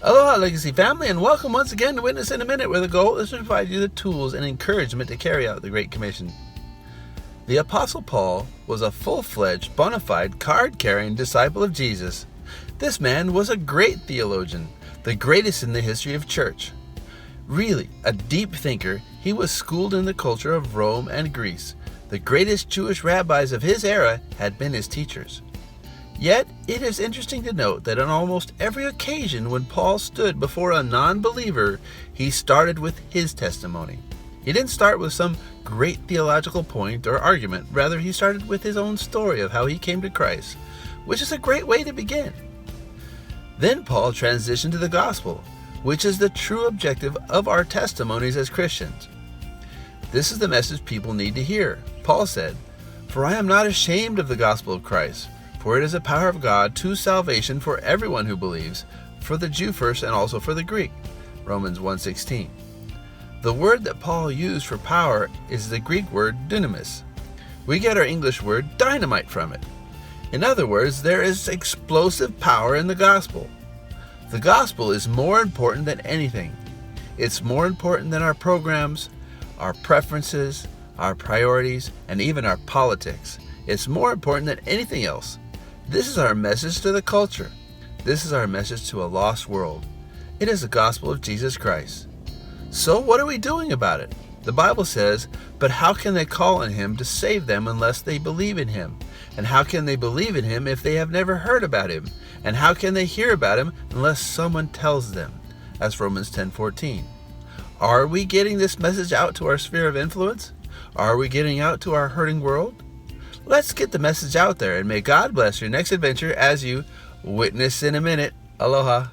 Aloha, Legacy family, and welcome once again to Witness in a Minute, where the goal is to provide you the tools and encouragement to carry out the Great Commission. The Apostle Paul was a full-fledged, bona fide, card-carrying disciple of Jesus. This man was a great theologian, the greatest in the history of church. Really, a deep thinker, he was schooled in the culture of Rome and Greece. The greatest Jewish rabbis of his era had been his teachers. Yet, it is interesting to note that on almost every occasion when Paul stood before a non-believer, he started with his testimony. He didn't start with some great theological point or argument. Rather, he started with his own story of how he came to Christ, which is a great way to begin. Then Paul transitioned to the gospel, which is the true objective of our testimonies as Christians. This is the message people need to hear. Paul said, "For I am not ashamed of the gospel of Christ, for it is a power of God to salvation for everyone who believes, for the Jew first and also for the Greek." Romans 1:16. The word that Paul used for power is the Greek word dunamis. We get our English word dynamite from it. In other words, there is explosive power in the gospel. The gospel is more important than anything. It's more important than our programs, our preferences, our priorities, and even our politics. It's more important than anything else. This is our message to the culture. This is our message to a lost world. It is the gospel of Jesus Christ. So what are we doing about it? The Bible says, "But how can they call on him to save them unless they believe in him? And how can they believe in him if they have never heard about him? And how can they hear about him unless someone tells them?" That's Romans 10:14. Are we getting this message out to our sphere of influence? Are we getting out to our hurting world? Let's get the message out there, and may God bless your next adventure as you witness in a minute. Aloha.